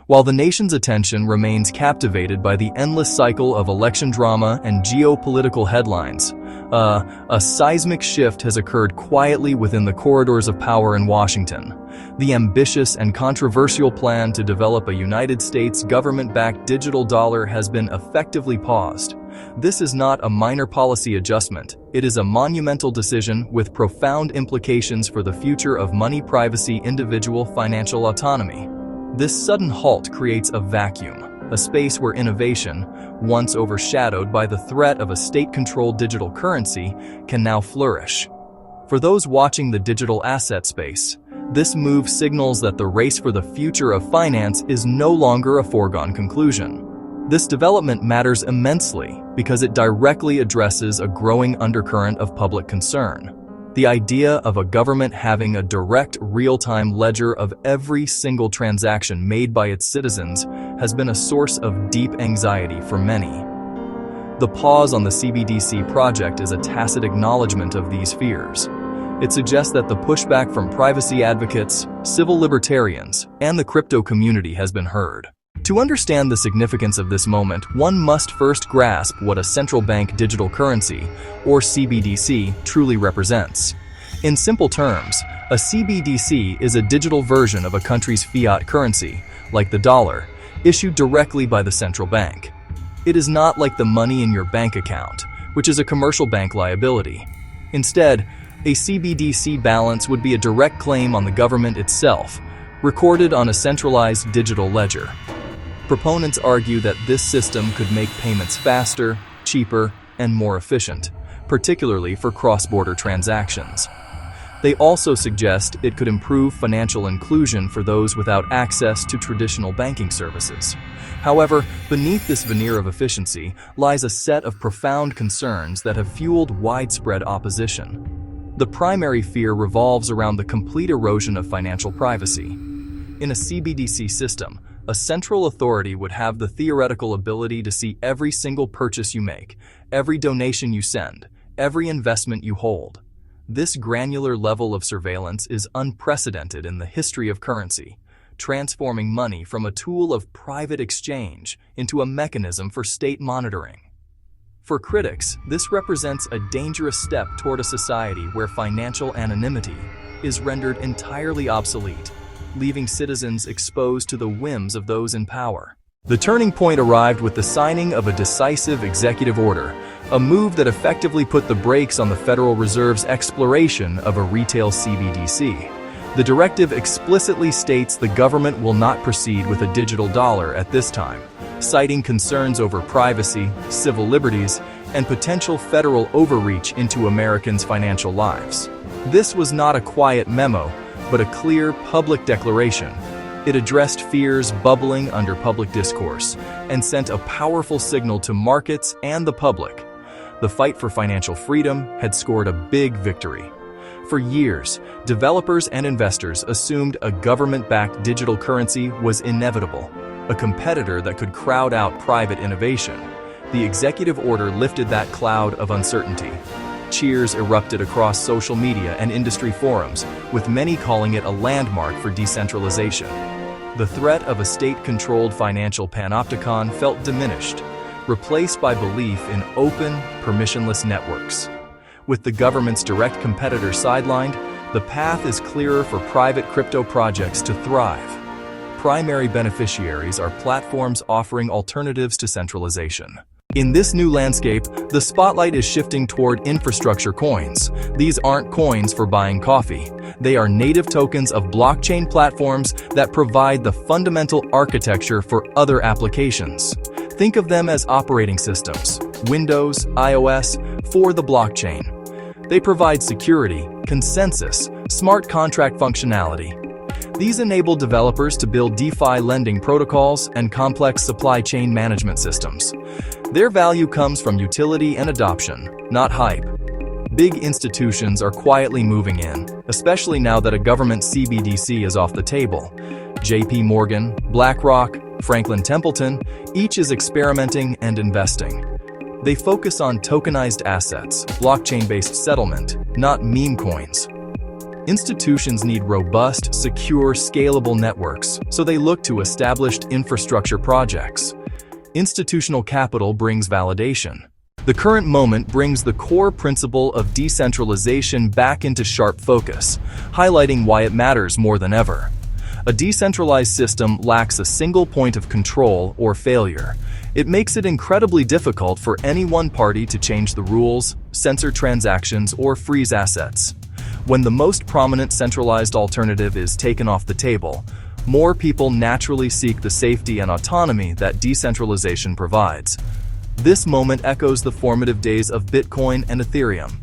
While the nation's attention remains captivated by the endless cycle of election drama and geopolitical headlines, a seismic shift has occurred quietly within the corridors of power in Washington. The ambitious and controversial plan to develop a United States government-backed digital dollar has been effectively paused. This is not a minor policy adjustment. It is a monumental decision with profound implications for the future of money privacy, individual financial autonomy. This sudden halt creates a vacuum, a space where innovation, once overshadowed by the threat of a state-controlled digital currency, can now flourish. For those watching the digital asset space, this move signals that the race for the future of finance is no longer a foregone conclusion. This development matters immensely because it directly addresses a growing undercurrent of public concern. The idea of a government having a direct, real-time ledger of every single transaction made by its citizens has been a source of deep anxiety for many. The pause on the CBDC project is a tacit acknowledgement of these fears. It suggests that the pushback from privacy advocates, civil libertarians, and the crypto community has been heard. To understand the significance of this moment, one must first grasp what a central bank digital currency, or CBDC, truly represents. In simple terms, a CBDC is a digital version of a country's fiat currency, like the dollar, issued directly by the central bank. It is not like the money in your bank account, which is a commercial bank liability. Instead, a CBDC balance would be a direct claim on the government itself, recorded on a centralized digital ledger. Proponents argue that this system could make payments faster, cheaper, and more efficient, particularly for cross-border transactions. They also suggest it could improve financial inclusion for those without access to traditional banking services. However, beneath this veneer of efficiency lies a set of profound concerns that have fueled widespread opposition. The primary fear revolves around the complete erosion of financial privacy. In a CBDC system, a central authority would have the theoretical ability to see every single purchase you make, every donation you send, every investment you hold. This granular level of surveillance is unprecedented in the history of currency, transforming money from a tool of private exchange into a mechanism for state monitoring. For critics, this represents a dangerous step toward a society where financial anonymity is rendered entirely obsolete, leaving citizens exposed to the whims of those in power. The turning point arrived with the signing of a decisive executive order, a move that effectively put the brakes on the Federal Reserve's exploration of a retail CBDC. The directive explicitly states the government will not proceed with a digital dollar at this time, citing concerns over privacy, civil liberties, and potential federal overreach into Americans' financial lives. This was not a quiet memo, but a clear public declaration. It addressed fears bubbling under public discourse and sent a powerful signal to markets and the public. The fight for financial freedom had scored a big victory. For years, developers and investors assumed a government-backed digital currency was inevitable, a competitor that could crowd out private innovation. The executive order lifted that cloud of uncertainty. Cheers erupted across social media and industry forums, with many calling it a landmark for decentralization. The threat of a state-controlled financial panopticon felt diminished, replaced by belief in open, permissionless networks. With the government's direct competitor sidelined, the path is clearer for private crypto projects to thrive. Primary beneficiaries are platforms offering alternatives to centralization. In this new landscape, the spotlight is shifting toward infrastructure coins. These aren't coins for buying coffee. They are native tokens of blockchain platforms that provide the fundamental architecture for other applications. Think of them as operating systems, Windows, iOS, for the blockchain. They provide security, consensus, smart contract functionality. These enable developers to build DeFi lending protocols and complex supply chain management systems. Their value comes from utility and adoption, not hype. Big institutions are quietly moving in, especially now that a government CBDC is off the table. JP Morgan, BlackRock, Franklin Templeton, each is experimenting and investing. They focus on tokenized assets, blockchain-based settlement, not meme coins. Institutions need robust, secure, scalable networks, so they look to established infrastructure projects. Institutional capital brings validation. The current moment brings the core principle of decentralization back into sharp focus, highlighting why it matters more than ever. A decentralized system lacks a single point of control or failure. It makes it incredibly difficult for any one party to change the rules, censor transactions, or freeze assets. When the most prominent centralized alternative is taken off the table, more people naturally seek the safety and autonomy that decentralization provides. This moment echoes the formative days of Bitcoin and Ethereum.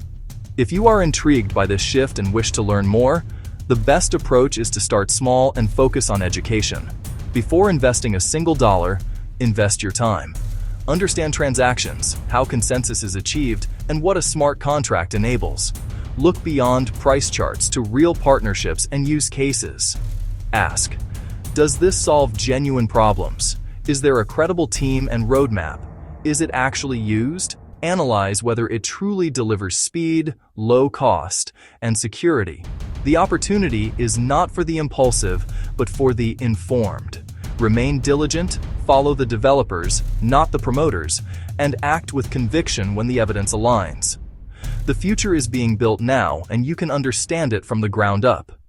If you are intrigued by this shift and wish to learn more, the best approach is to start small and focus on education. Before investing a single dollar, invest your time. Understand transactions, how consensus is achieved, and what a smart contract enables. Look beyond price charts to real partnerships and use cases. Ask, does this solve genuine problems? Is there a credible team and roadmap? Is it actually used? Analyze whether it truly delivers speed, low cost, and security. The opportunity is not for the impulsive, but for the informed. Remain diligent, follow the developers, not the promoters, and act with conviction when the evidence aligns. The future is being built now, and you can understand it from the ground up.